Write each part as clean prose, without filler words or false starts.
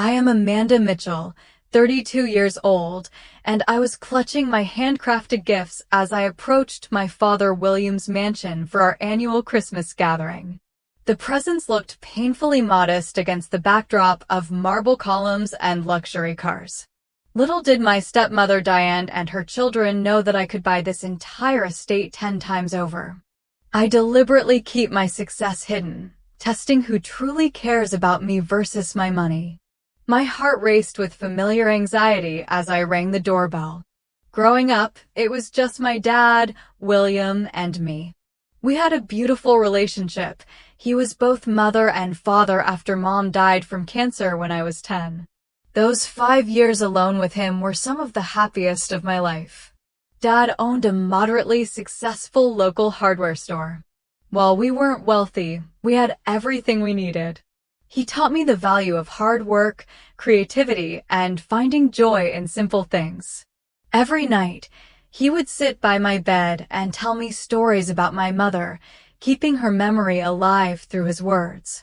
I am Amanda Mitchell, 32 years old, and I was clutching my handcrafted gifts as I approached my father William's mansion for our annual Christmas gathering. The presents looked painfully modest against the backdrop of marble columns and luxury cars. Little did my stepmother Diane and her children know that I could buy this entire estate 10 times over. I deliberately keep my success hidden, testing who truly cares about me versus my money. My heart raced with familiar anxiety as I rang the doorbell. Growing up, it was just my dad, William, and me. We had a beautiful relationship. He was both mother and father after Mom died from cancer when I was 10. Those 5 years alone with him were some of the happiest of my life. Dad owned a moderately successful local hardware store. While we weren't wealthy, we had everything we needed. He taught me the value of hard work, creativity, and finding joy in simple things. Every night, he would sit by my bed and tell me stories about my mother, keeping her memory alive through his words.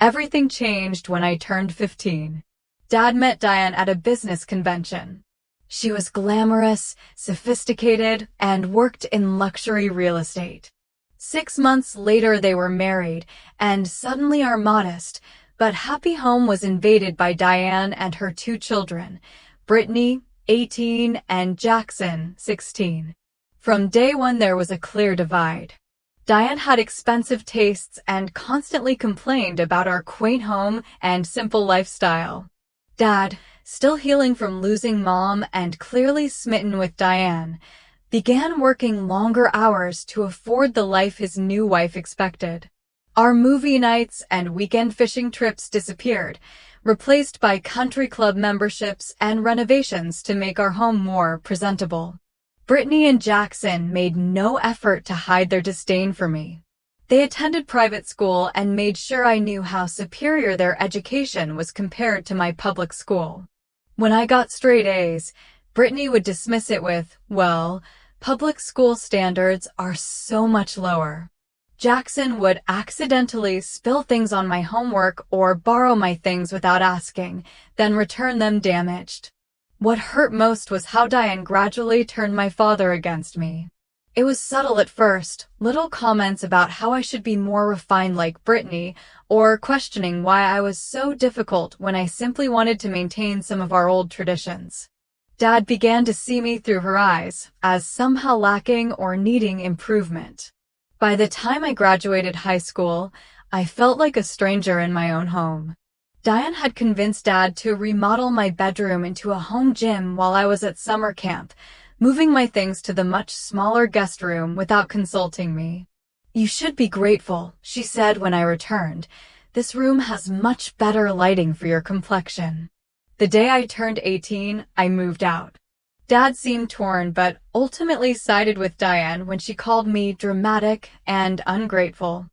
Everything changed when I turned 15. Dad met Diane at a business convention. She was glamorous, sophisticated, and worked in luxury real estate. 6 months later, they were married, and suddenly our modest but happy home was invaded by Diane and her 2 children, Brittany, 18, and Jackson, 16. From day one, there was a clear divide. Diane had expensive tastes and constantly complained about our quaint home and simple lifestyle. Dad, still healing from losing Mom and clearly smitten with Diane, began working longer hours to afford the life his new wife expected. Our movie nights and weekend fishing trips disappeared, replaced by country club memberships and renovations to make our home more presentable. Brittany and Jackson made no effort to hide their disdain for me. They attended private school and made sure I knew how superior their education was compared to my public school. When I got straight A's, Brittany would dismiss it with, "Well, public school standards are so much lower." Jackson would accidentally spill things on my homework or borrow my things without asking, then return them damaged. What hurt most was how Diane gradually turned my father against me. It was subtle at first, little comments about how I should be more refined like Brittany, or questioning why I was so difficult when I simply wanted to maintain some of our old traditions. Dad began to see me through her eyes, as somehow lacking or needing improvement. By the time I graduated high school, I felt like a stranger in my own home. Diane had convinced Dad to remodel my bedroom into a home gym while I was at summer camp, moving my things to the much smaller guest room without consulting me. "You should be grateful," she said when I returned. "This room has much better lighting for your complexion." The day I turned 18, I moved out. Dad seemed torn but ultimately sided with Diane when she called me dramatic and ungrateful.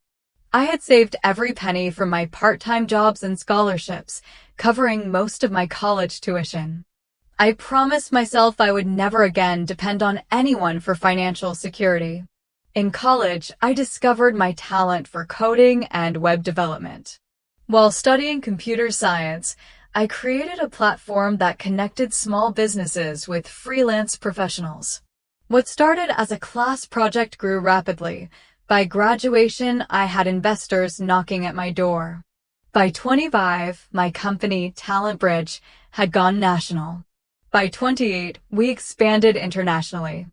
I had saved every penny from my part-time jobs and scholarships, covering most of my college tuition. I promised myself I would never again depend on anyone for financial security. In college, I discovered my talent for coding and web development. While studying computer science, I created a platform that connected small businesses with freelance professionals. What started as a class project grew rapidly. By graduation, I had investors knocking at my door. By 25, my company, Talent Bridge, had gone national. By 28, we expanded internationally.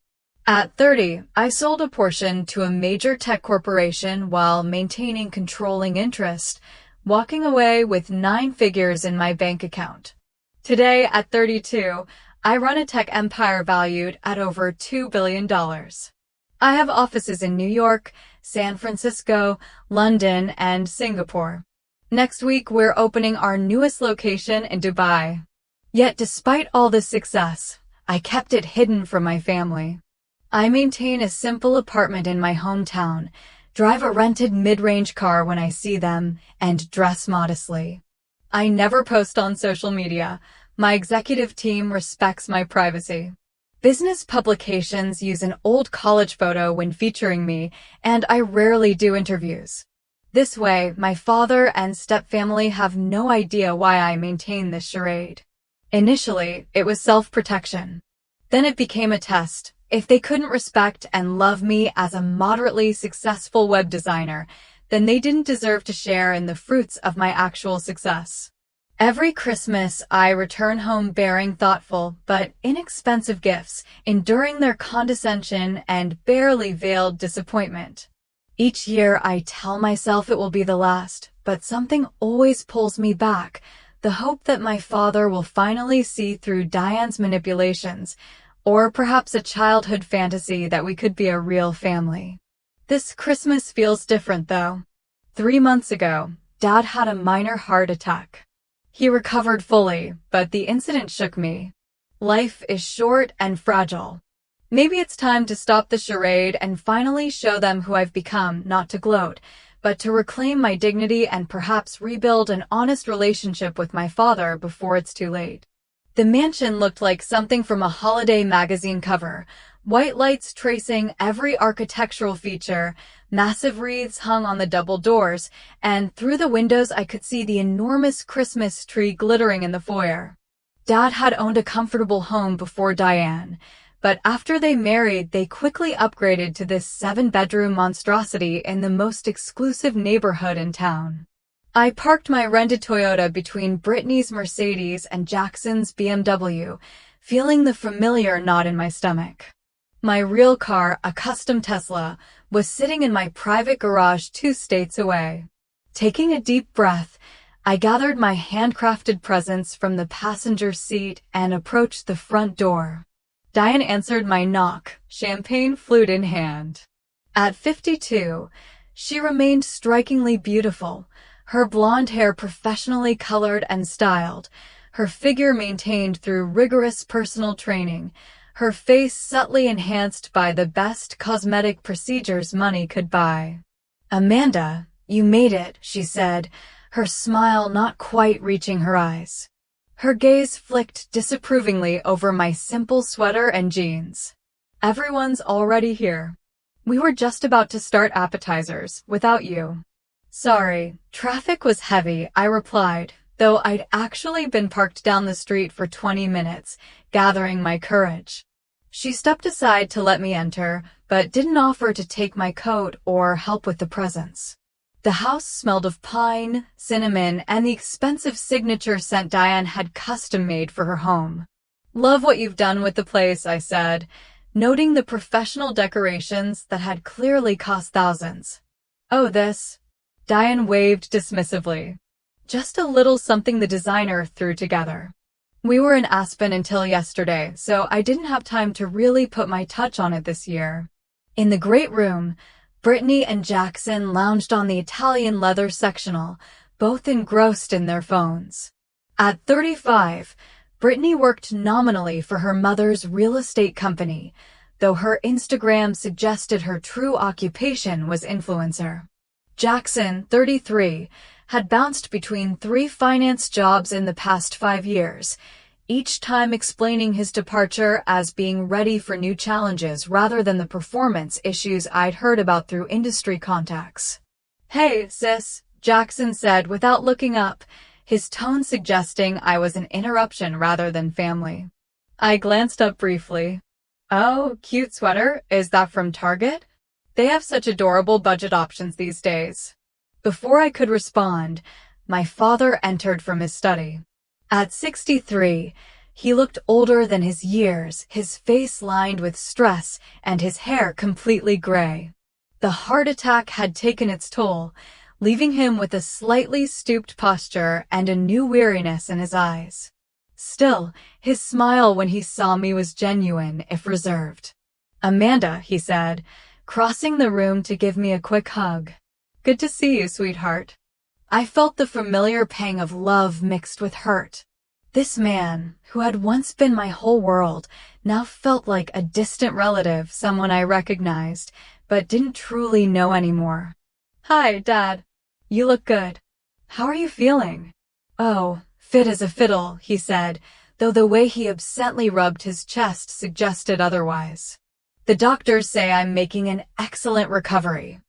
At 30, I sold a portion to a major tech corporation while maintaining controlling interest, walking away with 9 figures in my bank account. Today, at 32, I run a tech empire valued at over $2 billion. I have offices in New York, San Francisco, London, and Singapore. Next week, we're opening our newest location in Dubai. Yet despite all this success, I kept it hidden from my family. I maintain a simple apartment in my hometown, drive a rented mid-range car when I see them, and dress modestly. I never post on social media. My executive team respects my privacy. Business publications use an old college photo when featuring me, and I rarely do interviews. This way, my father and stepfamily have no idea why I maintain this charade. Initially, it was self-protection. Then it became a test. If they couldn't respect and love me as a moderately successful web designer, then they didn't deserve to share in the fruits of my actual success. Every Christmas, I return home bearing thoughtful but inexpensive gifts, enduring their condescension and barely veiled disappointment. Each year, I tell myself it will be the last, but something always pulls me back, the hope that my father will finally see through Diane's manipulations, or perhaps a childhood fantasy that we could be a real family. This Christmas feels different, though. 3 months ago, Dad had a minor heart attack. He recovered fully, but the incident shook me. Life is short and fragile. Maybe it's time to stop the charade and finally show them who I've become, not to gloat, but to reclaim my dignity and perhaps rebuild an honest relationship with my father before it's too late. The mansion looked like something from a holiday magazine cover. White lights tracing every architectural feature, massive wreaths hung on the double doors, and through the windows I could see the enormous Christmas tree glittering in the foyer. Dad had owned a comfortable home before Diane, but after they married, they quickly upgraded to this 7-bedroom monstrosity in the most exclusive neighborhood in town. I parked my rented Toyota between Brittany's Mercedes and Jackson's BMW, feeling the familiar knot in my stomach. My real car, a custom Tesla, was sitting in my private garage 2 states away. Taking a deep breath, I gathered my handcrafted presents from the passenger seat and approached the front door. Diane answered my knock, champagne flute in hand. At 52, she remained strikingly beautiful, her blonde hair professionally colored and styled, her figure maintained through rigorous personal training, her face subtly enhanced by the best cosmetic procedures money could buy. "Amanda, you made it," she said, her smile not quite reaching her eyes. Her gaze flicked disapprovingly over my simple sweater and jeans. "Everyone's already here. We were just about to start appetizers, without you." "Sorry, traffic was heavy," I replied, though I'd actually been parked down the street for 20 minutes, gathering my courage. She stepped aside to let me enter, but didn't offer to take my coat or help with the presents. The house smelled of pine, cinnamon, and the expensive signature scent Diane had custom-made for her home. "Love what you've done with the place," I said, noting the professional decorations that had clearly cost thousands. "Oh, this?" Diane waved dismissively. "Just a little something the designer threw together. We were in Aspen until yesterday, so I didn't have time to really put my touch on it this year." In the great room, Brittany and Jackson lounged on the Italian leather sectional, both engrossed in their phones. At 35, Brittany worked nominally for her mother's real estate company, though her Instagram suggested her true occupation was influencer. Jackson, 33, had bounced between 3 finance jobs in the past 5 years, each time explaining his departure as being ready for new challenges rather than the performance issues I'd heard about through industry contacts. "Hey, sis," Jackson said without looking up, his tone suggesting I was an interruption rather than family. I glanced up briefly. "Oh, cute sweater. Is that from Target? They have such adorable budget options these days." Before I could respond, my father entered from his study. At 63, he looked older than his years, his face lined with stress and his hair completely gray. The heart attack had taken its toll, leaving him with a slightly stooped posture and a new weariness in his eyes. Still, his smile when he saw me was genuine, if reserved. "Amanda," he said, crossing the room to give me a quick hug. "Good to see you, sweetheart." I felt the familiar pang of love mixed with hurt. This man, who had once been my whole world, now felt like a distant relative, someone I recognized, but didn't truly know anymore. "Hi, Dad. You look good. How are you feeling?" "Oh, fit as a fiddle," he said, though the way he absently rubbed his chest suggested otherwise. "The doctors say I'm making an excellent recovery."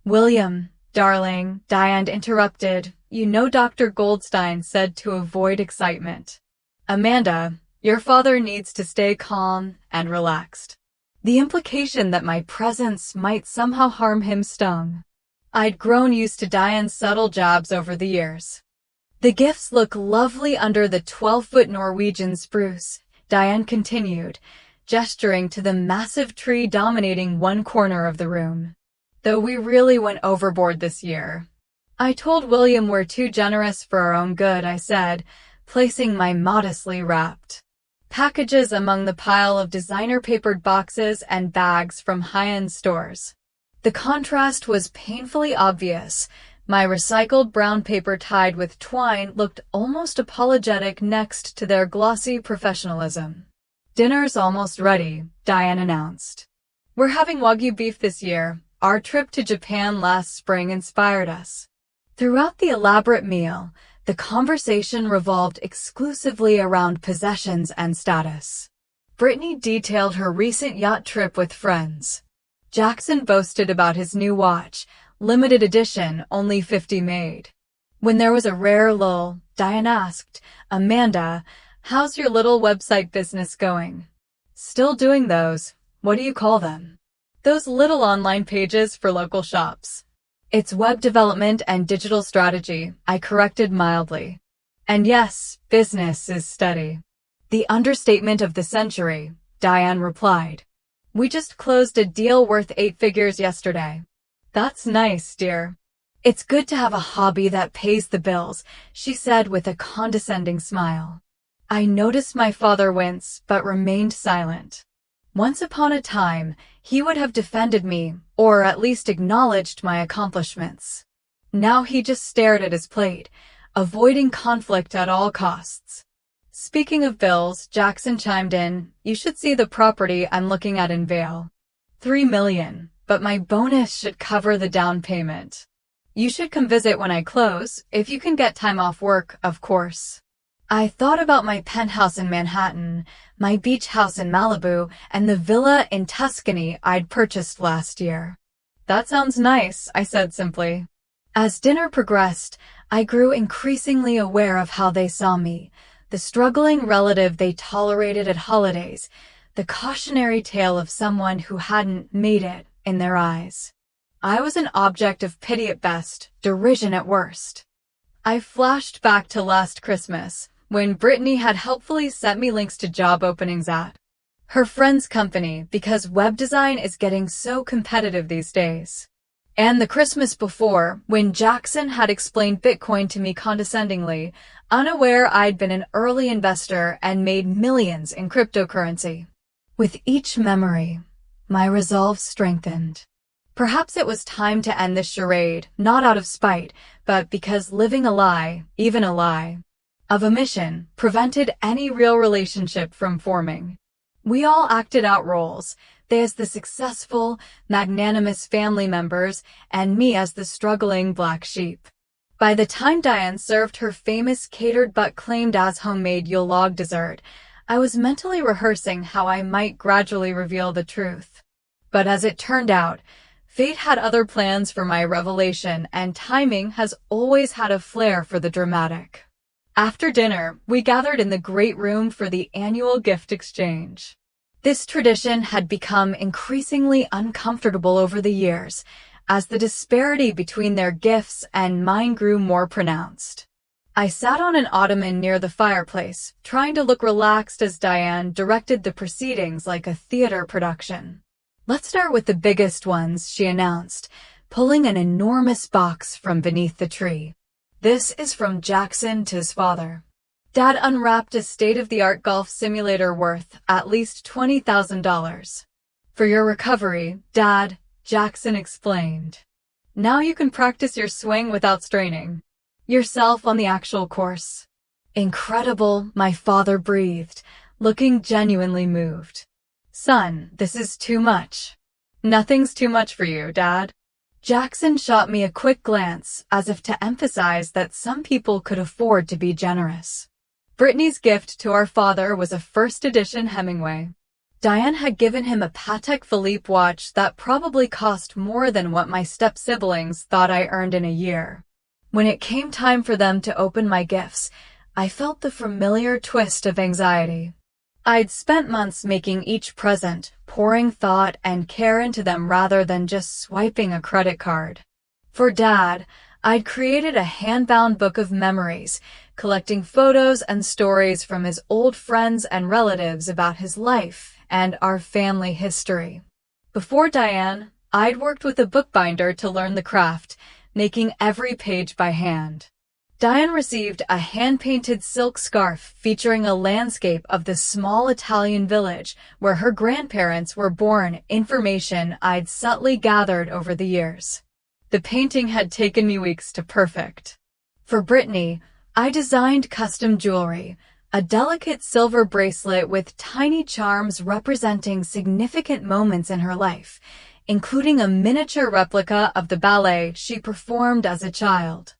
"William, Darling, Diane interrupted. You know Dr. Goldstein said to avoid excitement. Amanda, your father needs to stay calm and relaxed. The implication that my presence might somehow harm him stung. I'd grown used to Diane's subtle jabs over the years. The gifts look lovely under the 12-foot Norwegian spruce, Diane continued, gesturing to the massive tree dominating one corner of the room. Though we really went overboard this year. I told William we're too generous for our own good, I said, placing my modestly wrapped packages among the pile of designer-papered boxes and bags from high-end stores. The contrast was painfully obvious. My recycled brown paper tied with twine looked almost apologetic next to their glossy professionalism. Dinner's almost ready, Diane announced. We're having Wagyu beef this year. Our trip to Japan last spring inspired us. Throughout the elaborate meal, the conversation revolved exclusively around possessions and status. Brittany detailed her recent yacht trip with friends. Jackson boasted about his new watch, limited edition, only 50 made. When there was a rare lull, Diane asked, Amanda, how's your little website business going? Still doing those, what do you call them? Those little online pages for local shops. It's web development and digital strategy, I corrected mildly. And yes, business is steady. The understatement of the century, Diane replied. We just closed a deal worth 8 figures yesterday. That's nice, dear. It's good to have a hobby that pays the bills, she said with a condescending smile. I noticed my father wince, but remained silent. Once upon a time, he would have defended me, or at least acknowledged my accomplishments. Now he just stared at his plate, avoiding conflict at all costs. Speaking of bills, Jackson chimed in, you should see the property I'm looking at in Vail. $3 million, but my bonus should cover the down payment. You should come visit when I close, if you can get time off work, of course. I thought about my penthouse in Manhattan, my beach house in Malibu, and the villa in Tuscany I'd purchased last year. That sounds nice, I said simply. As dinner progressed, I grew increasingly aware of how they saw me, the struggling relative they tolerated at holidays, the cautionary tale of someone who hadn't made it in their eyes. I was an object of pity at best, derision at worst. I flashed back to last Christmas, when Brittany had helpfully sent me links to job openings at her friend's company because web design is getting so competitive these days. And the Christmas before, when Jackson had explained Bitcoin to me condescendingly, unaware I'd been an early investor and made millions in cryptocurrency. With each memory, my resolve strengthened. Perhaps it was time to end this charade, not out of spite, but because living a lie, even a lie, of omission, prevented any real relationship from forming. We all acted out roles, they as the successful, magnanimous family members, and me as the struggling black sheep. By the time Diane served her famous catered but claimed as homemade Yule log dessert, I was mentally rehearsing how I might gradually reveal the truth. But as it turned out, fate had other plans for my revelation, and timing has always had a flair for the dramatic. After dinner, we gathered in the great room for the annual gift exchange. This tradition had become increasingly uncomfortable over the years, as the disparity between their gifts and mine grew more pronounced. I sat on an ottoman near the fireplace, trying to look relaxed as Diane directed the proceedings like a theater production. Let's start with the biggest ones, she announced, pulling an enormous box from beneath the tree. This is from Jackson to his father. Dad unwrapped a state-of-the-art golf simulator worth at least $20,000. For your recovery, Dad, Jackson explained. Now you can practice your swing without straining yourself on the actual course. Incredible, my father breathed, looking genuinely moved. Son, this is too much. Nothing's too much for you, Dad. Jackson shot me a quick glance, as if to emphasize that some people could afford to be generous. Brittany's gift to our father was a first edition Hemingway. Diane had given him a Patek Philippe watch that probably cost more than what my step-siblings thought I earned in a year. When it came time for them to open my gifts, I felt the familiar twist of anxiety. I'd spent months making each present, pouring thought and care into them rather than just swiping a credit card. For Dad, I'd created a hand-bound book of memories, collecting photos and stories from his old friends and relatives about his life and our family history. Before Diane, I'd worked with a bookbinder to learn the craft, making every page by hand. Diane received a hand-painted silk scarf featuring a landscape of the small Italian village where her grandparents were born, information I'd subtly gathered over the years. The painting had taken me weeks to perfect. For Brittany, I designed custom jewelry, a delicate silver bracelet with tiny charms representing significant moments in her life, including a miniature replica of the ballet she performed as a child.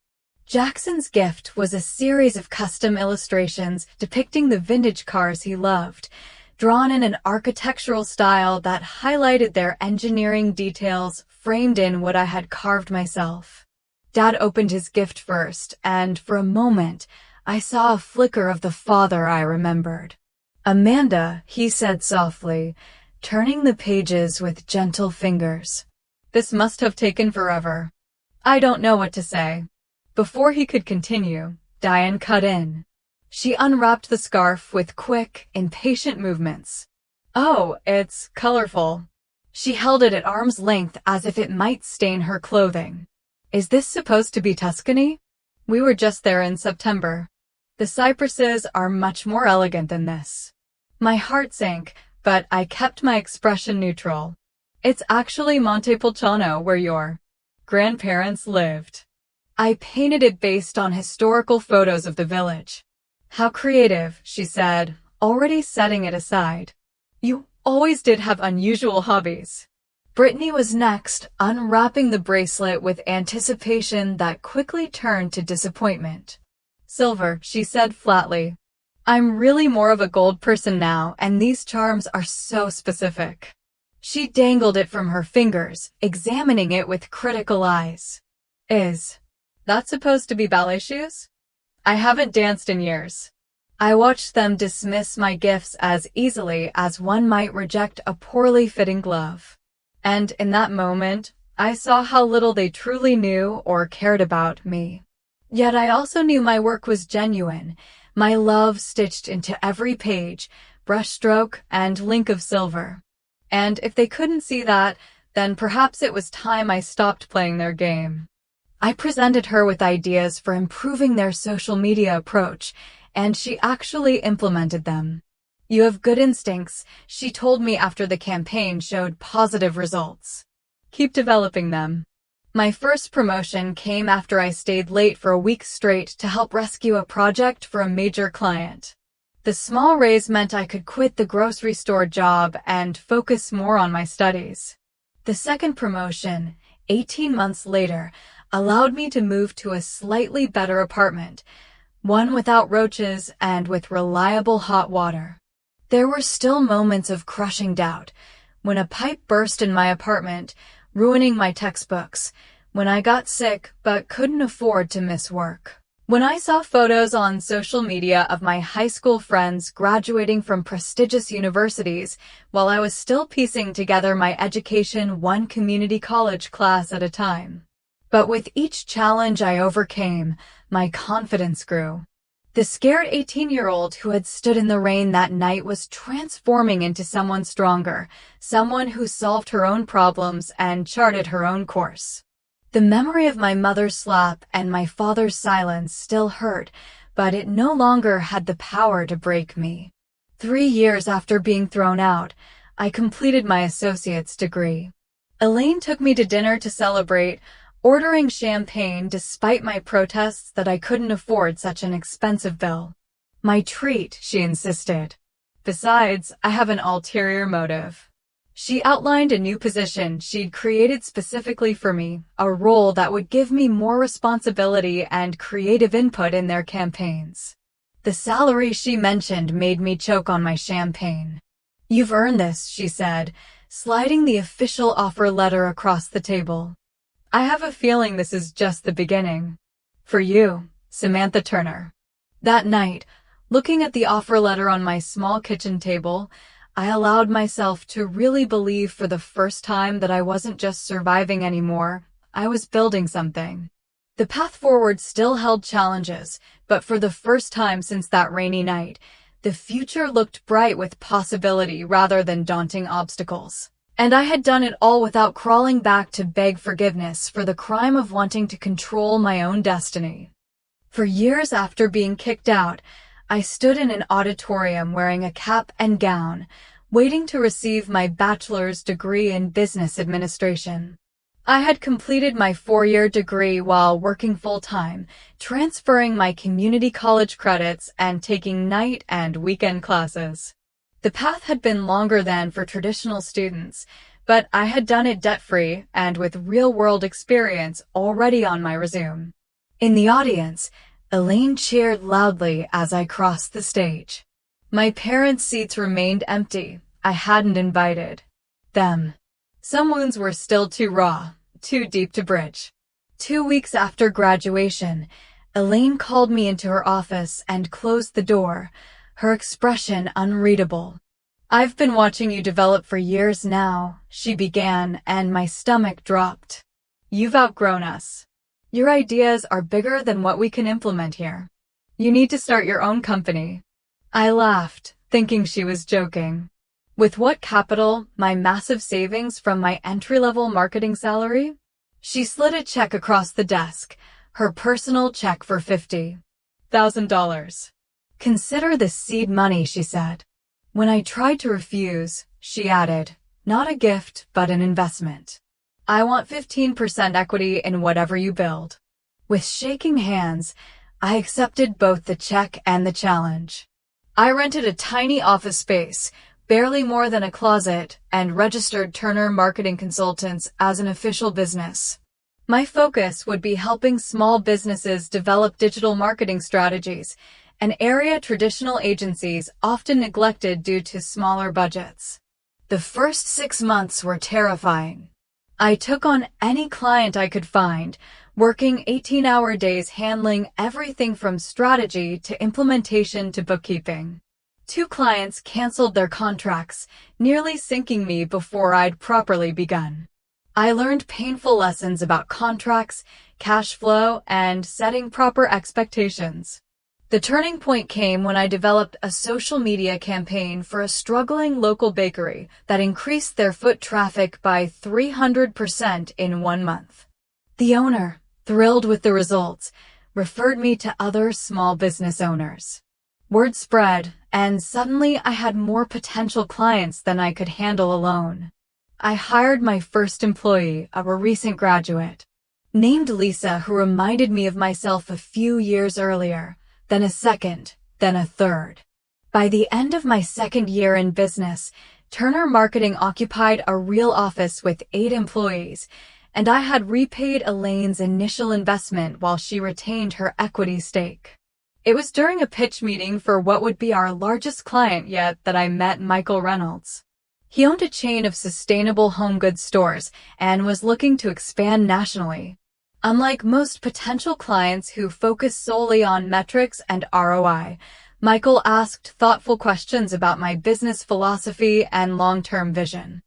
Jackson's gift was a series of custom illustrations depicting the vintage cars he loved, drawn in an architectural style that highlighted their engineering details framed in what I had carved myself. Dad opened his gift first, and for a moment, I saw a flicker of the father I remembered. "Amanda," he said softly, turning the pages with gentle fingers. "This must have taken forever. I don't know what to say." Before he could continue, Diane cut in. She unwrapped the scarf with quick, impatient movements. "Oh, it's colorful." She held it at arm's length as if it might stain her clothing. "Is this supposed to be Tuscany? We were just there in September. The cypresses are much more elegant than this." My heart sank, but I kept my expression neutral. "It's actually Montepulciano where your grandparents lived." I painted it based on historical photos of the village. "How creative," she said, already setting it aside. "You always did have unusual hobbies." Brittany was next, unwrapping the bracelet with anticipation that quickly turned to disappointment. "Silver," she said flatly. "I'm really more of a gold person now, and these charms are so specific." She dangled it from her fingers, examining it with critical eyes. "Is that supposed to be ballet shoes? I haven't danced in years." I watched them dismiss my gifts as easily as one might reject a poorly fitting glove. And in that moment, I saw how little they truly knew or cared about me. Yet I also knew my work was genuine, my love stitched into every page, brushstroke, and link of silver. And if they couldn't see that, then perhaps it was time I stopped playing their game. I presented her with ideas for improving their social media approach, and she actually implemented them. "You have good instincts," she told me after the campaign showed positive results. "Keep developing them." My first promotion came after I stayed late for a week straight to help rescue a project for a major client. The small raise meant I could quit the grocery store job and focus more on my studies. The second promotion, 18 months later, allowed me to move to a slightly better apartment, one without roaches and with reliable hot water. There were still moments of crushing doubt, when a pipe burst in my apartment, ruining my textbooks, when I got sick but couldn't afford to miss work. When I saw photos on social media of my high school friends graduating from prestigious universities while I was still piecing together my education one community college class at a time. But with each challenge I overcame, my confidence grew. The scared 18-year-old who had stood in the rain that night was transforming into someone stronger, someone who solved her own problems and charted her own course. The memory of my mother's slap and my father's silence still hurt, but it no longer had the power to break me. 3 years after being thrown out, I completed my associate's degree. Elaine took me to dinner to celebrate, ordering champagne despite my protests that I couldn't afford such an expensive bill. "My treat," she insisted. "Besides, I have an ulterior motive." She outlined a new position she'd created specifically for me, a role that would give me more responsibility and creative input in their campaigns. The salary she mentioned made me choke on my champagne. "You've earned this," she said, sliding the official offer letter across the table. "I have a feeling this is just the beginning. For you, Samantha Turner." That night, looking at the offer letter on my small kitchen table, I allowed myself to really believe for the first time that I wasn't just surviving anymore, I was building something. The path forward still held challenges, but for the first time since that rainy night, the future looked bright with possibility rather than daunting obstacles. And I had done it all without crawling back to beg forgiveness for the crime of wanting to control my own destiny. For years after being kicked out, I stood in an auditorium wearing a cap and gown, waiting to receive my bachelor's degree in business administration. I had completed my 4-year degree while working full-time, transferring my community college credits and taking night and weekend classes. The path had been longer than for traditional students, but I had done it debt-free and with real-world experience already on my resume. In the audience, Elaine cheered loudly as I crossed the stage. My parents' seats remained empty. I hadn't invited them. Some wounds were still too raw, too deep to bridge. 2 weeks after graduation, Elaine called me into her office and closed the door, her expression unreadable. "I've been watching you develop for years now," she began, and my stomach dropped. "You've outgrown us. Your ideas are bigger than what we can implement here. You need to start your own company." I laughed, thinking she was joking. With what capital? My massive savings from my entry-level marketing salary? She slid a check across the desk, her personal check for $50,000. "Consider this seed money," she said. When I tried to refuse, she added, "Not a gift, but an investment. I want 15% equity in whatever you build." With shaking hands, I accepted both the check and the challenge. I rented a tiny office space, barely more than a closet, and registered Turner Marketing Consultants as an official business. My focus would be helping small businesses develop digital marketing strategies, an area traditional agencies often neglected due to smaller budgets. The first 6 months were terrifying. I took on any client I could find, working 18-hour days handling everything from strategy to implementation to bookkeeping. 2 clients canceled their contracts, nearly sinking me before I'd properly begun. I learned painful lessons about contracts, cash flow, and setting proper expectations. The turning point came when I developed a social media campaign for a struggling local bakery that increased their foot traffic by 300% in 1 month. The owner, thrilled with the results, referred me to other small business owners. Word spread, and suddenly I had more potential clients than I could handle alone. I hired my first employee, a recent graduate, named Lisa, who reminded me of myself a few years earlier, then a second, then a third. By the end of my 2nd year in business, Turner Marketing occupied a real office with 8 employees, and I had repaid Elaine's initial investment while she retained her equity stake. It was during a pitch meeting for what would be our largest client yet that I met Michael Reynolds. He owned a chain of sustainable home goods stores and was looking to expand nationally. Unlike most potential clients who focus solely on metrics and ROI, Michael asked thoughtful questions about my business philosophy and long-term vision.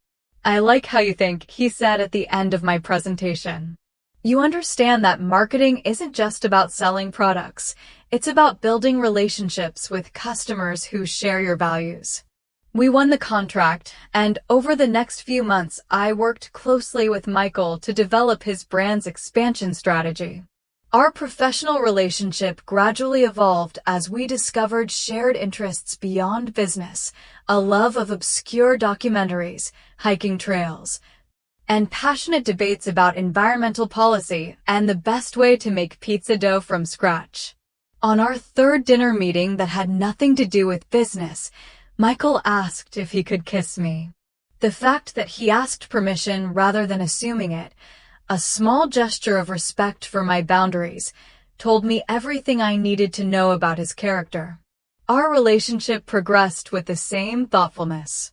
"I like how you think," he said at the end of my presentation. "You understand that marketing isn't just about selling products. It's about building relationships with customers who share your values." We won the contract, and over the next few months, I worked closely with Michael to develop his brand's expansion strategy. Our professional relationship gradually evolved as we discovered shared interests beyond business, a love of obscure documentaries, hiking trails, and passionate debates about environmental policy and the best way to make pizza dough from scratch. On our 3rd dinner meeting that had nothing to do with business, Michael asked if he could kiss me. The fact that he asked permission rather than assuming it, a small gesture of respect for my boundaries, told me everything I needed to know about his character. Our relationship progressed with the same thoughtfulness.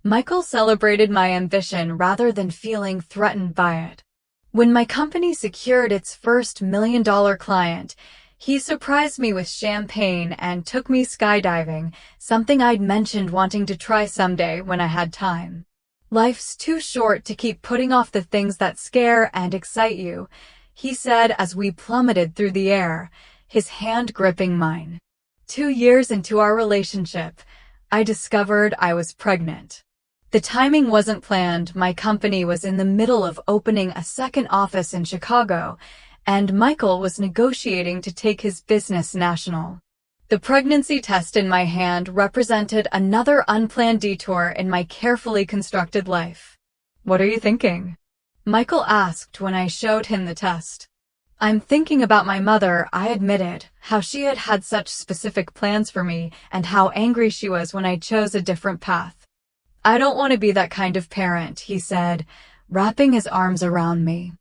Michael celebrated my ambition rather than feeling threatened by it. When my company secured its first million-dollar client, he surprised me with champagne and took me skydiving, something I'd mentioned wanting to try someday when I had time. Life's too short to keep putting off the things that scare and excite you, he said as we plummeted through the air, his hand gripping mine. 2 years into our relationship, I discovered I was pregnant. The timing wasn't planned. My company was in the middle of opening a second office in Chicago, and Michael was negotiating to take his business national. The pregnancy test in my hand represented another unplanned detour in my carefully constructed life. "What are you thinking?" Michael asked when I showed him the test. "I'm thinking about my mother," I admitted, how she had had such specific plans for me and how angry she was when I chose a different path. "I don't want to be that kind of parent," he said, wrapping his arms around me.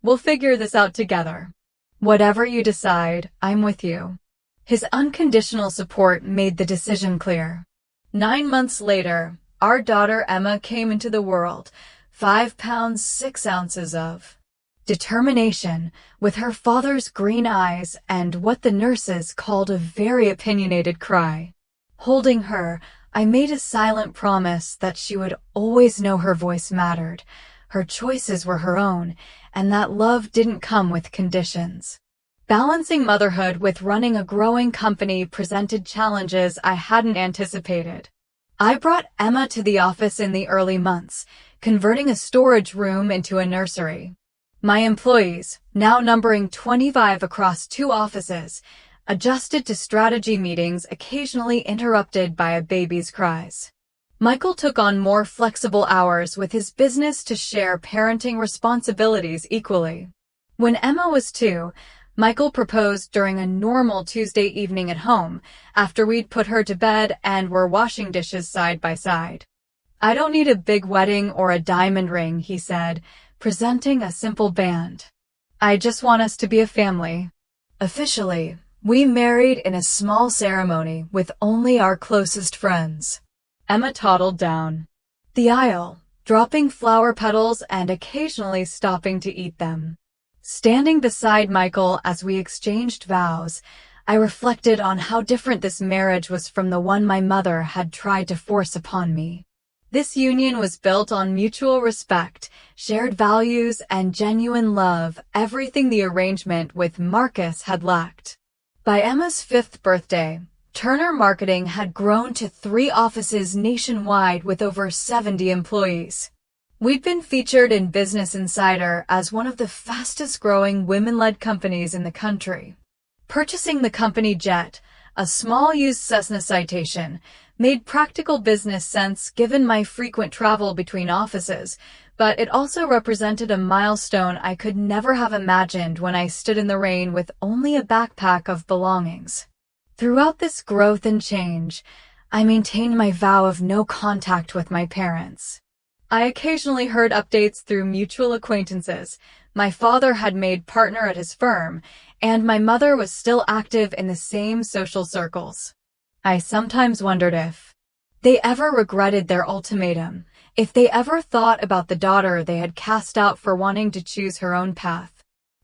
"We'll figure this out together. Whatever you decide, I'm with you." His unconditional support made the decision clear. 9 months later, our daughter Emma came into the world, 5 pounds 6 ounces of determination, with her father's green eyes and what the nurses called a very opinionated cry. Holding her, I made a silent promise that she would always know her voice mattered, her choices were her own, and that love didn't come with conditions. Balancing motherhood with running a growing company presented challenges I hadn't anticipated. I brought Emma to the office in the early months, converting a storage room into a nursery. My employees, now numbering 25 across 2 offices, adjusted to strategy meetings occasionally interrupted by a baby's cries. Michael took on more flexible hours with his business to share parenting responsibilities equally. When Emma was 2, Michael proposed during a normal Tuesday evening at home, after we'd put her to bed and were washing dishes side by side. "I don't need a big wedding or a diamond ring," he said, presenting a simple band. "I just want us to be a family." Officially, we married in a small ceremony with only our closest friends. Emma toddled down the aisle, dropping flower petals and occasionally stopping to eat them. Standing beside Michael as we exchanged vows, I reflected on how different this marriage was from the one my mother had tried to force upon me. This union was built on mutual respect, shared values, and genuine love, everything the arrangement with Marcus had lacked. By Emma's 5th birthday, Turner Marketing had grown to 3 offices nationwide with over 70 employees. We'd been featured in Business Insider as one of the fastest-growing women-led companies in the country. Purchasing the company jet, a small-used Cessna Citation, made practical business sense given my frequent travel between offices, but it also represented a milestone I could never have imagined when I stood in the rain with only a backpack of belongings. Throughout this growth and change, I maintained my vow of no contact with my parents. I occasionally heard updates through mutual acquaintances. My father had made partner at his firm, and my mother was still active in the same social circles. I sometimes wondered if they ever regretted their ultimatum, if they ever thought about the daughter they had cast out for wanting to choose her own path.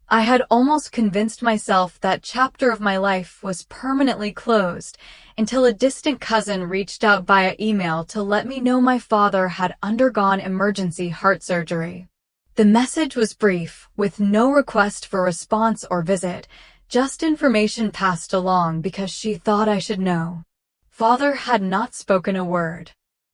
I had almost convinced myself that chapter of my life was permanently closed until a distant cousin reached out via email to let me know my father had undergone emergency heart surgery. The message was brief, with no request for response or visit, just information passed along because she thought I should know. Father had not spoken a word.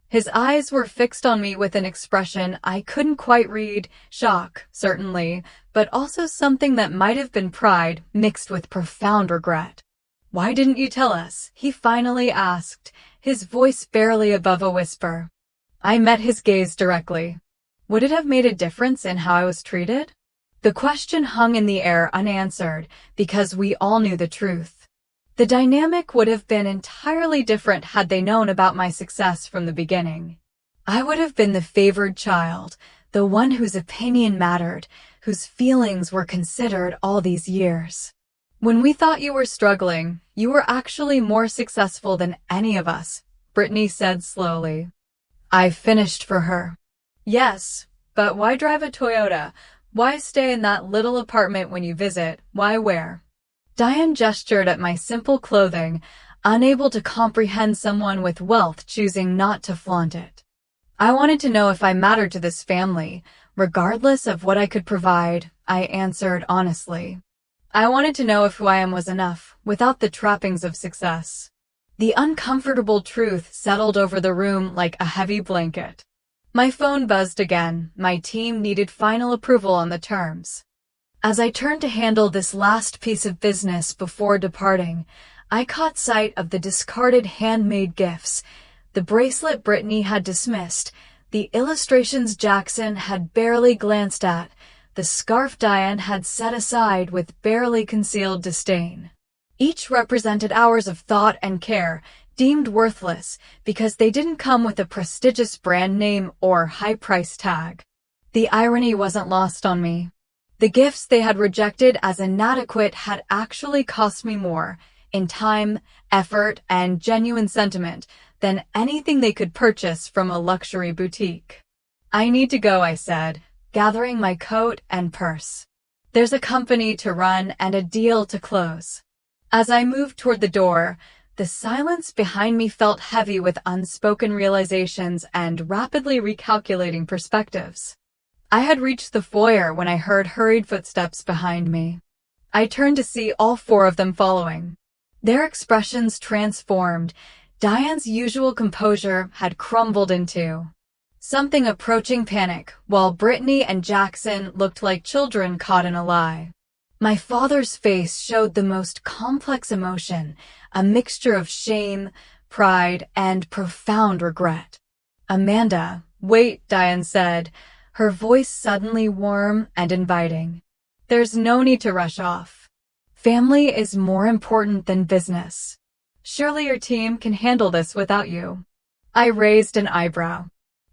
His eyes were fixed on me with an expression I couldn't quite read, shock, certainly, but also something that might have been pride mixed with profound regret. "Why didn't you tell us?" he finally asked, his voice barely above a whisper. I met his gaze directly. Would it have made a difference in how I was treated? The question hung in the air unanswered because we all knew the truth. The dynamic would have been entirely different had they known about my success from the beginning. I would have been the favored child, the one whose opinion mattered, whose feelings were considered all these years. "When we thought you were struggling, you were actually more successful than any of us," Brittany said slowly. I finished for her. Yes, but why drive a Toyota? Why stay in that little apartment when you visit? Why wear? Diane gestured at my simple clothing, unable to comprehend someone with wealth choosing not to flaunt it. I wanted to know if I mattered to this family, regardless of what I could provide, I answered honestly. I wanted to know if who I am was enough, without the trappings of success. The uncomfortable truth settled over the room like a heavy blanket. My phone buzzed again. My team needed final approval on the terms. As I turned to handle this last piece of business before departing, I caught sight of the discarded handmade gifts, the bracelet Brittany had dismissed, the illustrations Jackson had barely glanced at, the scarf Diane had set aside with barely concealed disdain. Each represented hours of thought and care, deemed worthless because they didn't come with a prestigious brand name or high price tag. The irony wasn't lost on me. The gifts they had rejected as inadequate had actually cost me more, in time, effort, and genuine sentiment, than anything they could purchase from a luxury boutique. I need to go, I said, gathering my coat and purse. There's a company to run and a deal to close. As I moved toward the door, the silence behind me felt heavy with unspoken realizations and rapidly recalculating perspectives. I had reached the foyer when I heard hurried footsteps behind me. I turned to see all four of them following. Their expressions transformed. Diane's usual composure had crumbled into something approaching panic, while Brittany and Jackson looked like children caught in a lie. My father's face showed the most complex emotion, a mixture of shame, pride, and profound regret. Amanda, wait, Diane said, her voice suddenly warm and inviting. There's no need to rush off. Family is more important than business. Surely your team can handle this without you. I raised an eyebrow.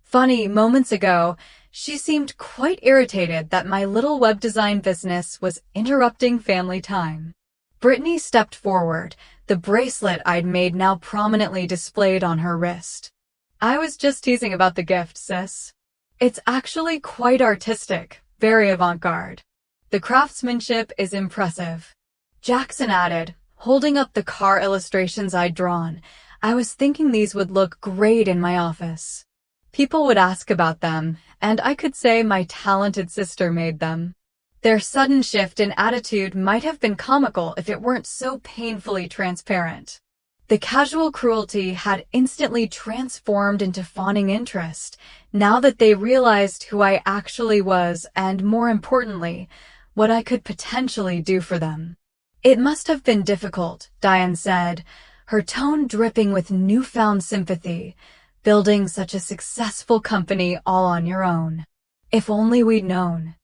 Funny, moments ago, she seemed quite irritated that my little web design business was interrupting family time. Brittany stepped forward, the bracelet I'd made now prominently displayed on her wrist. I was just teasing about the gift, sis. It's actually quite artistic, very avant-garde. The craftsmanship is impressive. Jackson added, holding up the car illustrations I'd drawn. I was thinking these would look great in my office. People would ask about them, and I could say my talented sister made them. Their sudden shift in attitude might have been comical if it weren't so painfully transparent. The casual cruelty had instantly transformed into fawning interest, now that they realized who I actually was and, more importantly, what I could potentially do for them. It must have been difficult, Diane said, her tone dripping with newfound sympathy, building such a successful company all on your own. If only we'd known.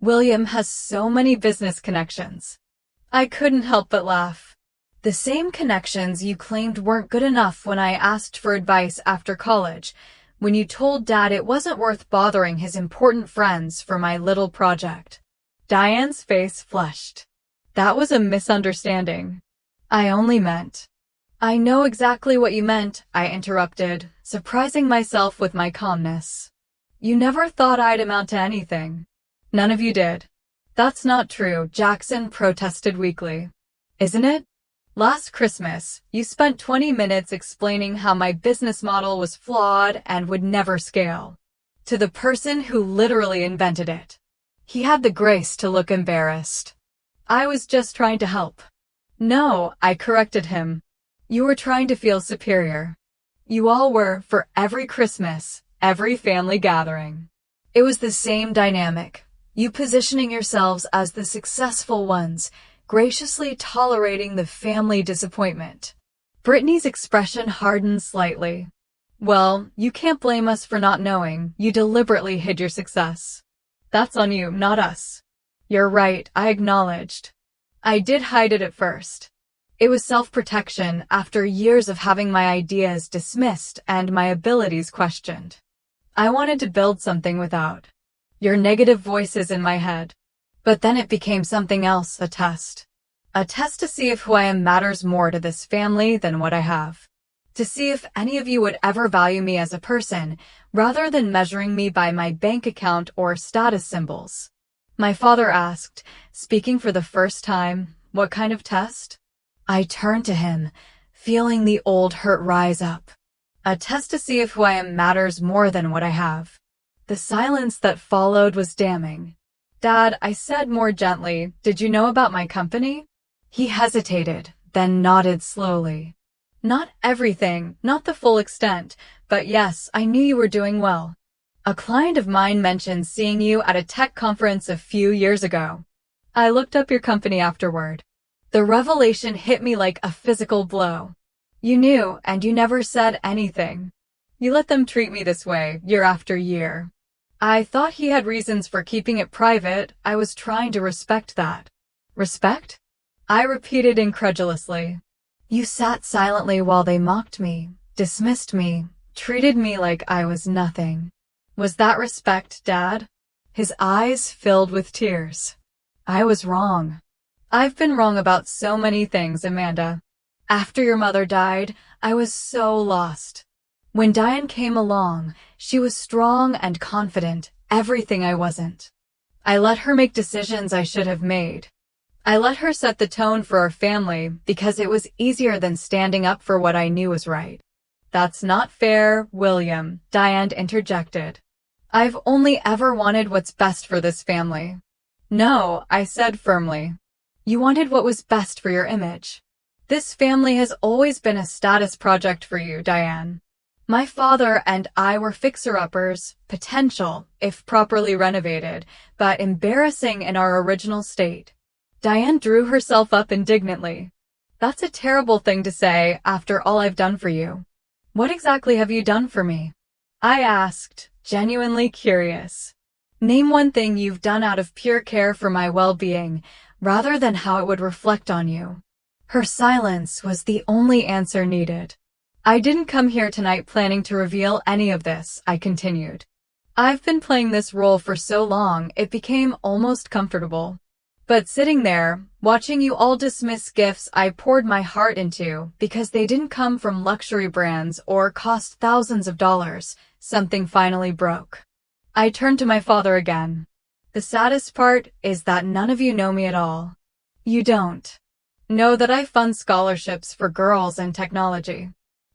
William has so many business connections. I couldn't help but laugh. The same connections you claimed weren't good enough when I asked for advice after college, when you told Dad it wasn't worth bothering his important friends for my little project. Diane's face flushed. That was a misunderstanding. I only meant. I know exactly what you meant, I interrupted, surprising myself with my calmness. You never thought I'd amount to anything. None of you did. That's not true, Jackson protested weakly. Isn't it? Last Christmas, you spent 20 minutes explaining how my business model was flawed and would never scale. To the person who literally invented it. He had the grace to look embarrassed. I was just trying to help. No, I corrected him. You were trying to feel superior. You all were, for every Christmas, every family gathering. It was the same dynamic, you positioning yourselves as the successful ones, graciously tolerating the family disappointment. Brittany's expression hardened slightly. Well, you can't blame us for not knowing. You deliberately hid your success. That's on you, not us. You're right, I acknowledged. I did hide it at first. It was self-protection after years of having my ideas dismissed and my abilities questioned. I wanted to build something without your negative voices in my head. But then it became something else, a test. A test to see if who I am matters more to this family than what I have. to see if any of you would ever value me as a person, rather than measuring me by my bank account or status symbols. My father asked, speaking for the first time, "What kind of test?" I turned to him, feeling the old hurt rise up. "A test to see if who I am matters more than what I have." The silence that followed was damning. "Dad," I said more gently, "did you know about my company?" He hesitated, then nodded slowly. "Not everything, not the full extent, but yes, I knew you were doing well. A client of mine mentioned seeing you at a tech conference a few years ago. I looked up your company afterward." The revelation hit me like a physical blow. "You knew, and you never said anything. You let them treat me this way, year after year." I thought he had reasons for keeping it private. I was trying to respect that. "Respect?" I repeated incredulously. "You sat silently while they mocked me, dismissed me, treated me like I was nothing. Was that respect, Dad?" His eyes filled with tears. "I was wrong. I've been wrong about so many things, Amanda. After your mother died, I was so lost. When Diane came along, she was strong and confident, everything I wasn't. I let her make decisions I should have made. I let her set the tone for our family because it was easier than standing up for what I knew was right." "That's not fair, William," Diane interjected. "I've only ever wanted what's best for this family." "No," I said firmly. "You wanted what was best for your image. This family has always been a status project for you, Diane. My father and I were fixer-uppers, potential, if properly renovated, but embarrassing in our original state." Diane drew herself up indignantly. "That's a terrible thing to say after all I've done for you." "What exactly have you done for me?" I asked, genuinely curious. "Name one thing you've done out of pure care for my well-being, rather than how it would reflect on you." Her silence was the only answer needed. "I didn't come here tonight planning to reveal any of this," I continued. "I've been playing this role for so long it became almost comfortable. But sitting there, watching you all dismiss gifts I poured my heart into because they didn't come from luxury brands or cost thousands of dollars, something finally broke." I turned to my father again. "The saddest part is that none of you know me at all. You don't know that I fund scholarships for girls and technology.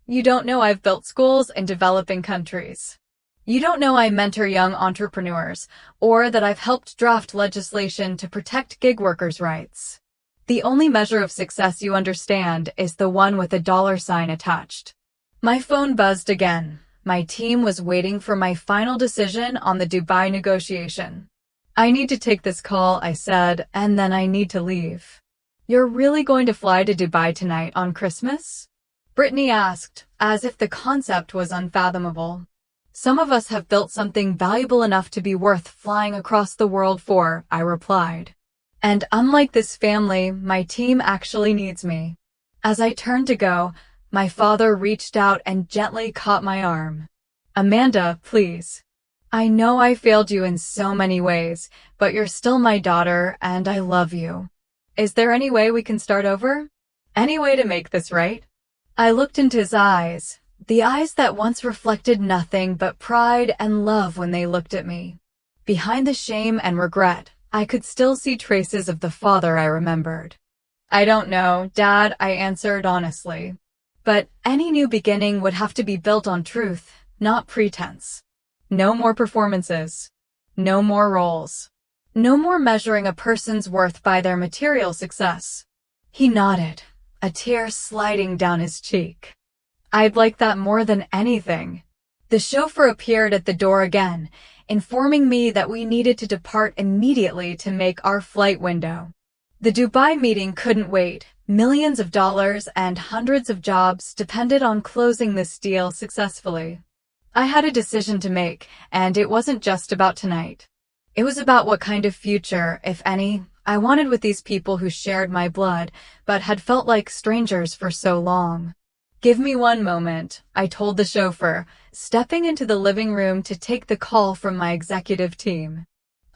You don't know I've built schools in developing countries. You don't know I mentor young entrepreneurs, or that I've helped draft legislation to protect gig workers' rights. The only measure of success you understand is the one with a dollar sign attached." My phone buzzed again. My team was waiting for my final decision on the Dubai negotiation. "I need to take this call," I said, "and then I need to leave." "You're really going to fly to Dubai tonight on Christmas?" Brittany asked, as if the concept was unfathomable. "Some of us have built something valuable enough to be worth flying across the world for," I replied. "And unlike this family, my team actually needs me." As I turned to go, my father reached out and gently caught my arm. "Amanda, please. I know I failed you in so many ways, but you're still my daughter, and I love you. Is there any way we can start over? Any way to make this right?" I looked into his eyes, the eyes that once reflected nothing but pride and love when they looked at me. Behind the shame and regret, I could still see traces of the father I remembered. "I don't know, Dad," I answered honestly. "But any new beginning would have to be built on truth, not pretense. No more performances. No more roles. No more measuring a person's worth by their material success." He nodded, a tear sliding down his cheek. "I'd like that more than anything." The chauffeur appeared at the door again, informing me that we needed to depart immediately to make our flight window. The Dubai meeting couldn't wait. Millions of dollars and hundreds of jobs depended on closing this deal successfully. I had a decision to make, and it wasn't just about tonight. It was about what kind of future, if any, I wanted with these people who shared my blood, but had felt like strangers for so long. "Give me one moment," I told the chauffeur, stepping into the living room to take the call from my executive team.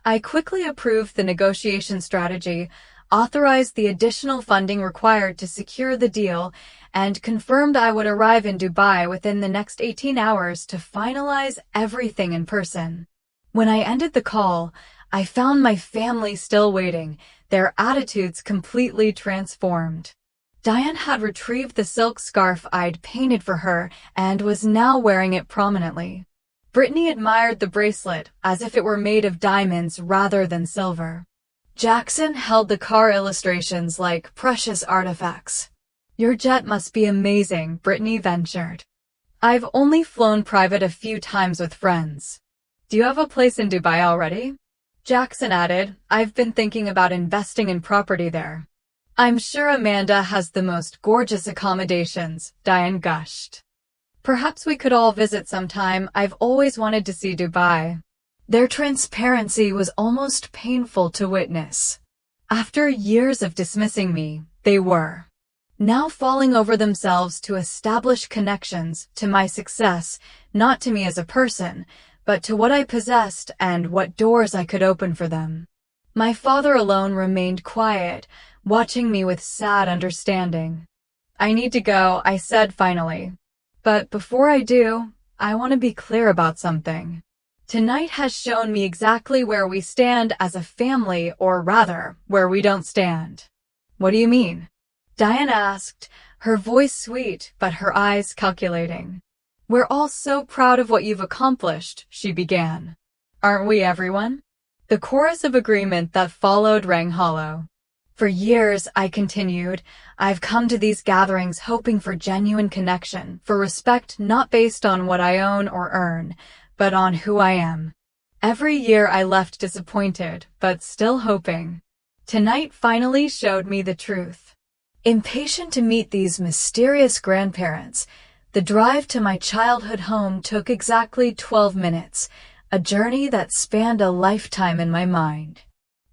I quickly approved the negotiation strategy, authorized the additional funding required to secure the deal, and confirmed I would arrive in Dubai within the next 18 hours to finalize everything in person. When I ended the call, I found my family still waiting, their attitudes completely transformed. Diane had retrieved the silk scarf I'd painted for her and was now wearing it prominently. Brittany admired the bracelet as if it were made of diamonds rather than silver. Jackson held the car illustrations like precious artifacts. "Your jet must be amazing," Brittany ventured. "I've only flown private a few times with friends." "Do you have a place in Dubai already?" Jackson added, "I've been thinking about investing in property there." "I'm sure Amanda has the most gorgeous accommodations," Diane gushed. "Perhaps we could all visit sometime. I've always wanted to see Dubai." Their transparency was almost painful to witness. After years of dismissing me, they were now falling over themselves to establish connections to my success, not to me as a person, but to what I possessed and what doors I could open for them. My father alone remained quiet, watching me with sad understanding. "I need to go," I said finally. "But before I do, I want to be clear about something. Tonight has shown me exactly where we stand as a family, or rather, where we don't stand." "What do you mean?" Diane asked, her voice sweet but her eyes calculating. "We're all so proud of what you've accomplished," she began. "Aren't we, everyone?" The chorus of agreement that followed rang hollow. "For years," I continued, "I've come to these gatherings hoping for genuine connection, for respect not based on what I own or earn, but on who I am. Every year I left disappointed, but still hoping. Tonight finally showed me the truth. Impatient to meet these mysterious grandparents, the drive to my childhood home took exactly 12 minutes, a journey that spanned a lifetime in my mind.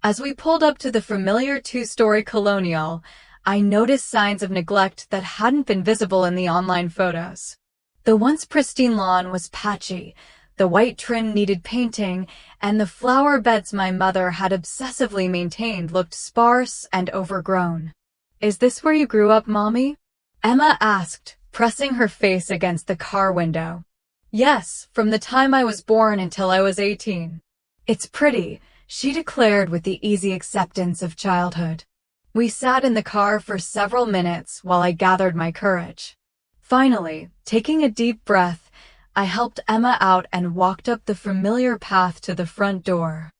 As we pulled up to the familiar two-story colonial, I noticed signs of neglect that hadn't been visible in the online photos. The once pristine lawn was patchy, the white trim needed painting, and the flower beds my mother had obsessively maintained looked sparse and overgrown. "Is this where you grew up, Mommy?" Emma asked, pressing her face against the car window. "Yes, from the time I was born until I was 18. "It's pretty," she declared with the easy acceptance of childhood. We sat in the car for several minutes while I gathered my courage. Finally, taking a deep breath, I helped Emma out and walked up the familiar path to the front door.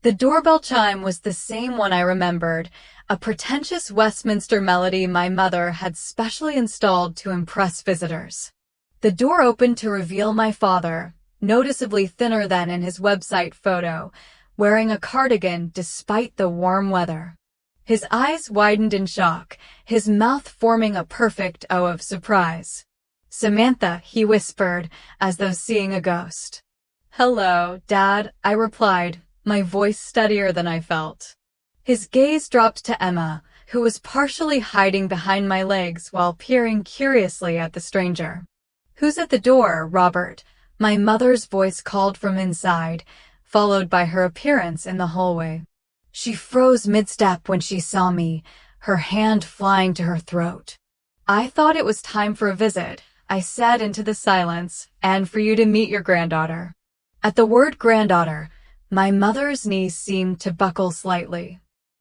The doorbell chime was the same one I remembered, a pretentious Westminster melody my mother had specially installed to impress visitors. The door opened to reveal my father, noticeably thinner than in his website photo, wearing a cardigan despite the warm weather. His eyes widened in shock, his mouth forming a perfect O of surprise. "Samantha," he whispered, as though seeing a ghost. "Hello, Dad," I replied, my voice steadier than I felt. His gaze dropped to Emma, who was partially hiding behind my legs while peering curiously at the stranger. "Who's at the door, Robert?" My mother's voice called from inside, followed by her appearance in the hallway. She froze mid-step when she saw me, her hand flying to her throat. "I thought it was time for a visit," I said into the silence, "and for you to meet your granddaughter." At the word granddaughter, my mother's knees seemed to buckle slightly.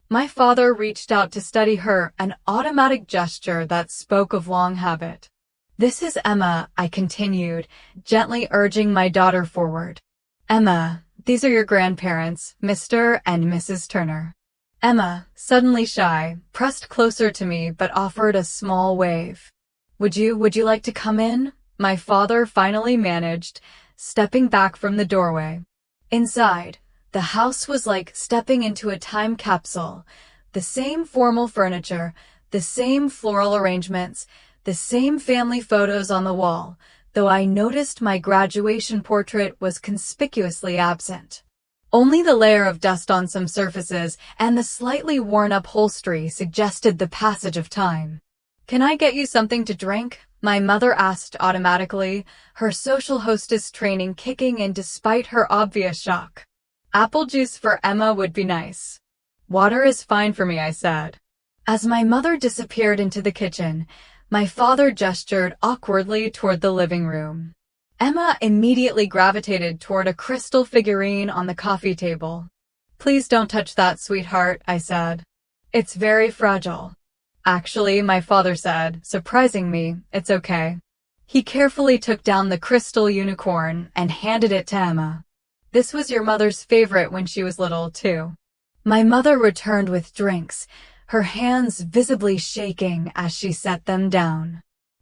My father reached out to steady her, an automatic gesture that spoke of long habit. "This is Emma," I continued, gently urging my daughter forward. "Emma, these are your grandparents, Mr. and Mrs. Turner." Emma, suddenly shy, pressed closer to me but offered a small wave. Would you like to come in?" my father finally managed, stepping back from the doorway. Inside, the house was like stepping into a time capsule. The same formal furniture, the same floral arrangements, the same family photos on the wall, though I noticed my graduation portrait was conspicuously absent. Only the layer of dust on some surfaces and the slightly worn upholstery suggested the passage of time. "Can I get you something to drink?" my mother asked automatically, her social hostess training kicking in despite her obvious shock. "Apple juice for Emma would be nice." Water is fine for me, I said. As my mother disappeared into the kitchen, my father gestured awkwardly toward the living room. Emma immediately gravitated toward a crystal figurine on the coffee table. Please don't touch that, sweetheart, I said. It's very fragile. Actually, my father said, surprising me, it's okay. He carefully took down the crystal unicorn and handed it to Emma. This was your mother's favorite when she was little, too. My mother returned with drinks, her hands visibly shaking as she set them down.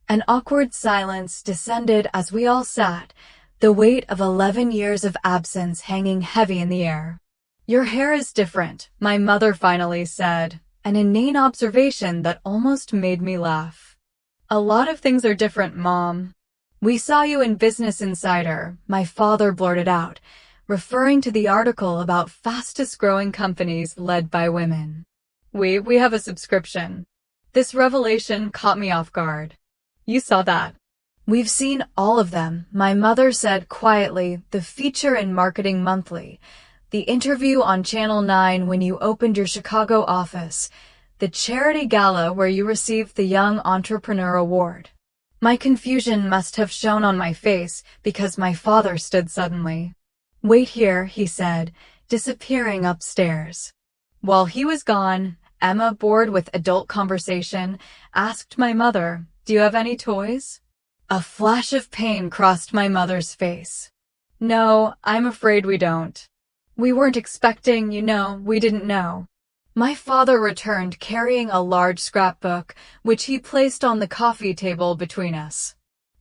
An awkward silence descended as we all sat, the weight of 11 years of absence hanging heavy in the air. Your hair is different, my mother finally said, an inane observation that almost made me laugh. A lot of things are different, Mom. We saw you in Business Insider, my father blurted out, referring to the article about fastest-growing companies led by women. We have a subscription. This revelation caught me off guard. You saw that. We've seen all of them, my mother said quietly, the feature in Marketing Monthly, the interview on Channel 9 when you opened your Chicago office, the charity gala where you received the Young Entrepreneur Award. My confusion must have shown on my face because my father stood suddenly. Wait here, he said, disappearing upstairs. While he was gone, Emma, bored with adult conversation, asked my mother, do you have any toys? A flash of pain crossed my mother's face. No, I'm afraid we don't. We weren't expecting, we didn't know. My father returned carrying a large scrapbook, which he placed on the coffee table between us.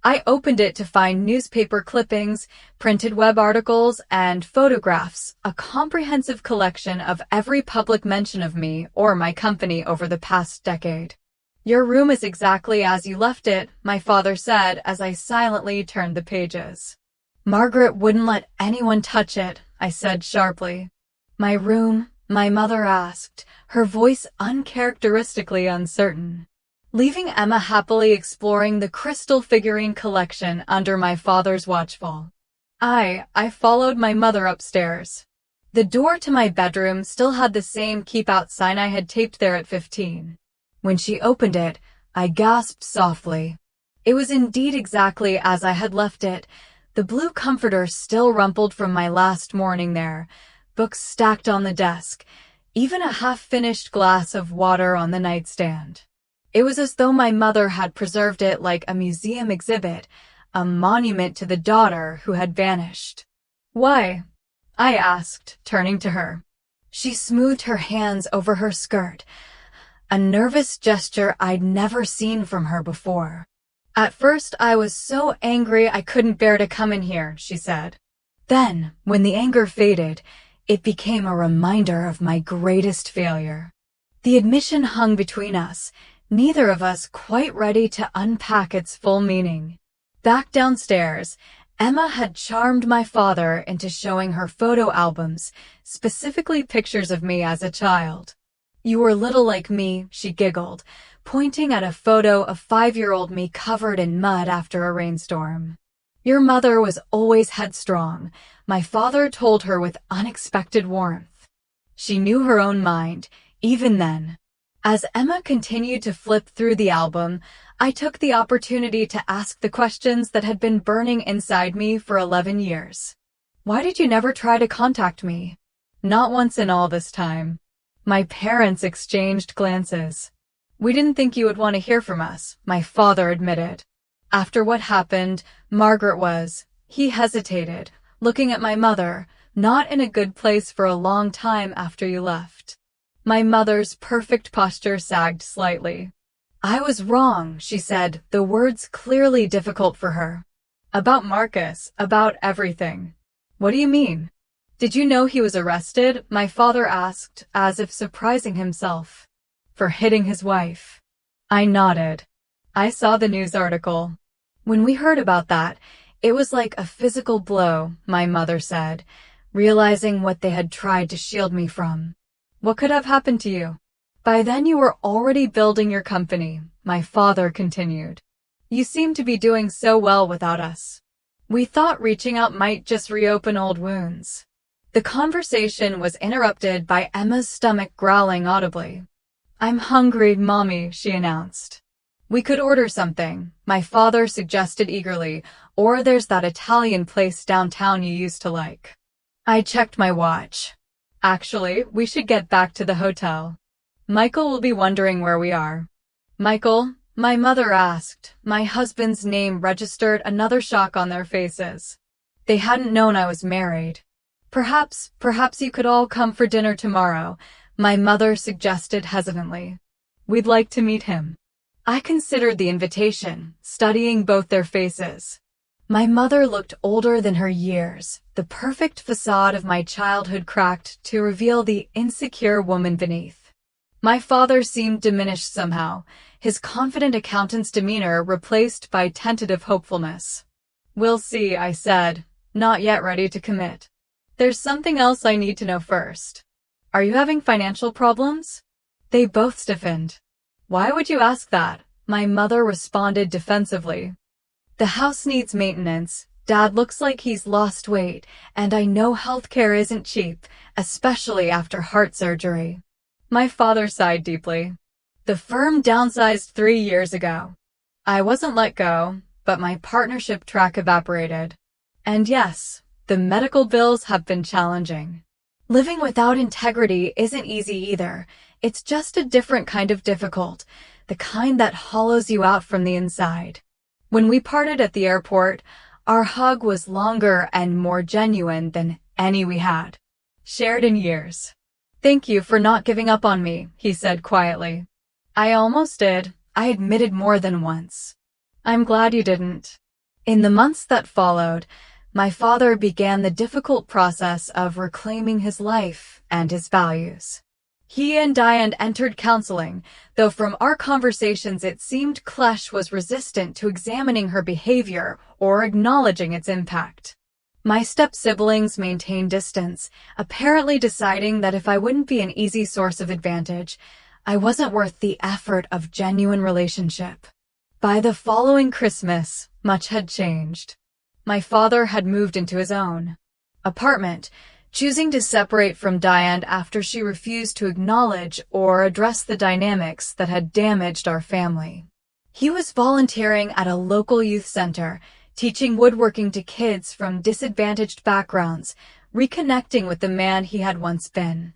I opened it to find newspaper clippings, printed web articles, and photographs, a comprehensive collection of every public mention of me or my company over the past decade. Your room is exactly as you left it, my father said as I silently turned the pages. Margaret wouldn't let anyone touch it, I said sharply. My room? My mother asked, her voice uncharacteristically uncertain. Leaving Emma happily exploring the crystal figurine collection under my father's watchful. I followed my mother upstairs. The door to my bedroom still had the same keep out sign I had taped there at 15. When she opened it, I gasped softly. It was indeed exactly as I had left it, the blue comforter still rumpled from my last morning there, books stacked on the desk, even a half-finished glass of water on the nightstand. It was as though my mother had preserved it like a museum exhibit, a monument to the daughter who had vanished. Why? I asked, turning to her. She smoothed her hands over her skirt, a nervous gesture I'd never seen from her before. At first I was so angry I couldn't bear to come in here, she said. Then, when the anger faded, it became a reminder of my greatest failure. The admission hung between us, neither of us quite ready to unpack its full meaning. Back downstairs, Emma had charmed my father into showing her photo albums, specifically pictures of me as a child. You were little like me, she giggled, pointing at a photo of 5-year-old me covered in mud after a rainstorm. Your mother was always headstrong, my father told her with unexpected warmth. She knew her own mind, even then. As Emma continued to flip through the album, I took the opportunity to ask the questions that had been burning inside me for 11 years. Why did you never try to contact me? Not once in all this time. My parents exchanged glances. We didn't think you would want to hear from us, my father admitted. After what happened, Margaret was, he hesitated, looking at my mother, not in a good place for a long time after you left. My mother's perfect posture sagged slightly. I was wrong, she said, the words clearly difficult for her. About Marcus, about everything. What do you mean? Did you know he was arrested? My father asked, as if surprising himself. For hitting his wife. I nodded. I saw the news article. When we heard about that, it was like a physical blow, my mother said, realizing what they had tried to shield me from. What could have happened to you? By then you were already building your company, my father continued. You seem to be doing so well without us. We thought reaching out might just reopen old wounds. The conversation was interrupted by Emma's stomach growling audibly. "I'm hungry, Mommy," she announced. "We could order something," my father suggested eagerly, "or there's that Italian place downtown you used to like." I checked my watch. "Actually, we should get back to the hotel. Michael will be wondering where we are." "Michael?" my mother asked. My husband's name registered another shock on their faces. They hadn't known I was married. Perhaps you could all come for dinner tomorrow," my mother suggested hesitantly. "We'd like to meet him." I considered the invitation, studying both their faces. My mother looked older than her years, the perfect facade of my childhood cracked to reveal the insecure woman beneath. My father seemed diminished somehow, his confident accountant's demeanor replaced by tentative hopefulness. "We'll see," I said, not yet ready to commit. "There's something else I need to know first. Are you having financial problems?" They both stiffened. "Why would you ask that?" my mother responded defensively. "The house needs maintenance. Dad looks like he's lost weight, and I know healthcare isn't cheap, especially after heart surgery." My father sighed deeply. "The firm downsized 3 years ago. I wasn't let go, but my partnership track evaporated. And yes, the medical bills have been challenging. Living without integrity isn't easy either. It's just a different kind of difficult, the kind that hollows you out from the inside." When we parted at the airport, our hug was longer and more genuine than any we had shared in years. "Thank you for not giving up on me," he said quietly. "I almost did," I admitted more than once. "I'm glad you didn't." In the months that followed, my father began the difficult process of reclaiming his life and his values. He and Diane entered counseling, though from our conversations it seemed Klesh was resistant to examining her behavior or acknowledging its impact. My step-siblings maintained distance, apparently deciding that if I wouldn't be an easy source of advantage, I wasn't worth the effort of genuine relationship. By the following Christmas, much had changed. My father had moved into his own apartment, choosing to separate from Diane after she refused to acknowledge or address the dynamics that had damaged our family. He was volunteering at a local youth center, teaching woodworking to kids from disadvantaged backgrounds, reconnecting with the man he had once been,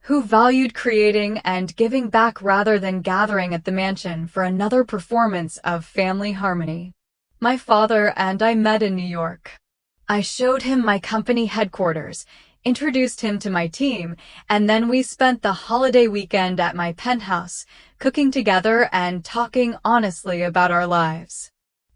who valued creating and giving back rather than gathering at the mansion for another performance of family harmony. My father and I met in New York. I showed him my company headquarters, introduced him to my team, and then we spent the holiday weekend at my penthouse, cooking together and talking honestly about our lives.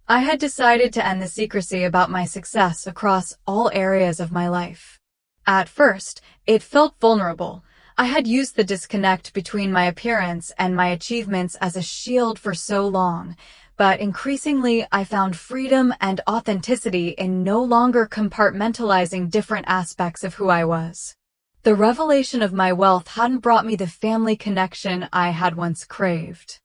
I had decided to end the secrecy about my success across all areas of my life. At first, it felt vulnerable. I had used the disconnect between my appearance and my achievements as a shield for so long, but increasingly I found freedom and authenticity in no longer compartmentalizing different aspects of who I was. The revelation of my wealth hadn't brought me the family connection I had once craved.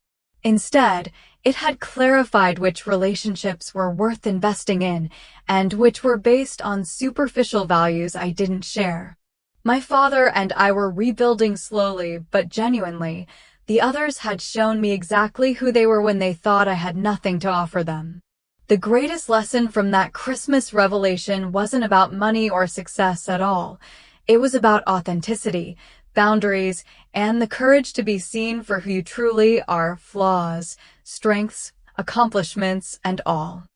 Instead, it had clarified which relationships were worth investing in and which were based on superficial values I didn't share. My father and I were rebuilding slowly but genuinely. The others had shown me exactly who they were when they thought I had nothing to offer them. The greatest lesson from that Christmas revelation wasn't about money or success at all. It was about authenticity, boundaries, and the courage to be seen for who you truly are, flaws, strengths, accomplishments, and all.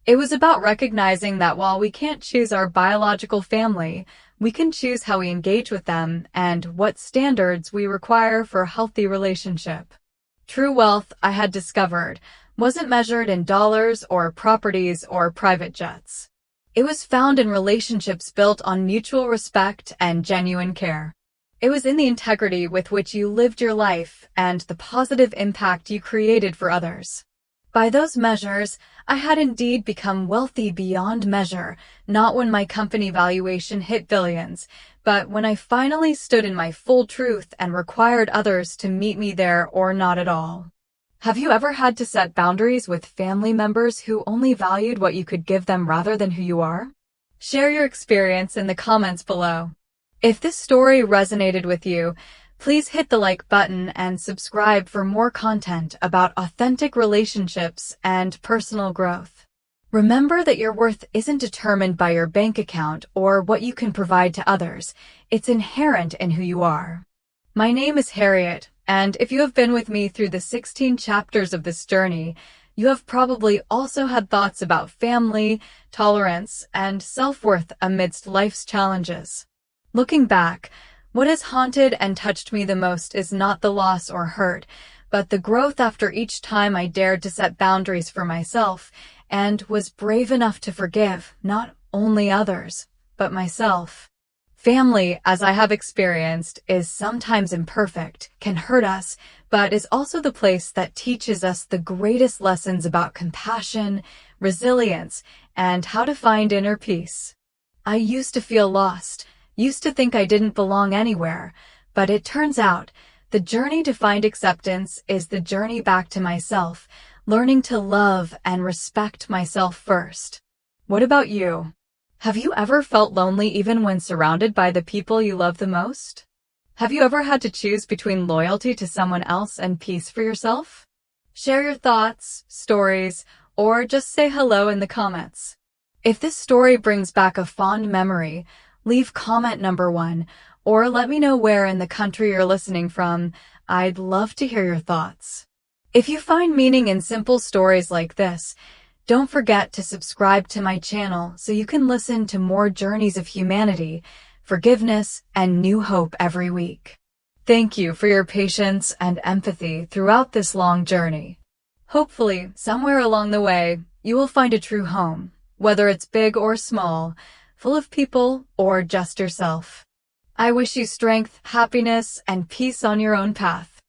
It was about recognizing that while we can't choose our biological family, we can choose how we engage with them and what standards we require for a healthy relationship. True wealth, I had discovered, wasn't measured in dollars or properties or private jets. It was found in relationships built on mutual respect and genuine care. It was in the integrity with which you lived your life and the positive impact you created for others. By those measures, I had indeed become wealthy beyond measure, not when my company valuation hit billions, but when I finally stood in my full truth and required others to meet me there or not at all. Have you ever had to set boundaries with family members who only valued what you could give them rather than who you are? Share your experience in the comments below. If this story resonated with you, please hit the like button and subscribe for more content about authentic relationships and personal growth. Remember that your worth isn't determined by your bank account or what you can provide to others. It's inherent in who you are. My name is Harriet, and if you have been with me through the 16 chapters of this journey, you have probably also had thoughts about family, tolerance, and self-worth amidst life's challenges. Looking back, what has haunted and touched me the most is not the loss or hurt, but the growth after each time I dared to set boundaries for myself and was brave enough to forgive not only others, but myself. Family, as I have experienced, is sometimes imperfect, can hurt us, but is also the place that teaches us the greatest lessons about compassion, resilience, and how to find inner peace. I used to feel lost, used to think I didn't belong anywhere, but it turns out the journey to find acceptance is the journey back to myself, learning to love and respect myself first. What about you? Have you ever felt lonely even when surrounded by the people you love the most? Have you ever had to choose between loyalty to someone else and peace for yourself? Share your thoughts, stories, or just say hello in the comments. If this story brings back a fond memory, leave comment number 1, or let me know where in the country you're listening from. I'd love to hear your thoughts. If you find meaning in simple stories like this, don't forget to subscribe to my channel so you can listen to more journeys of humanity, forgiveness, and new hope every week. Thank you for your patience and empathy throughout this long journey. Hopefully, somewhere along the way, you will find a true home, whether it's big or small, full of people, or just yourself. I wish you strength, happiness, and peace on your own path.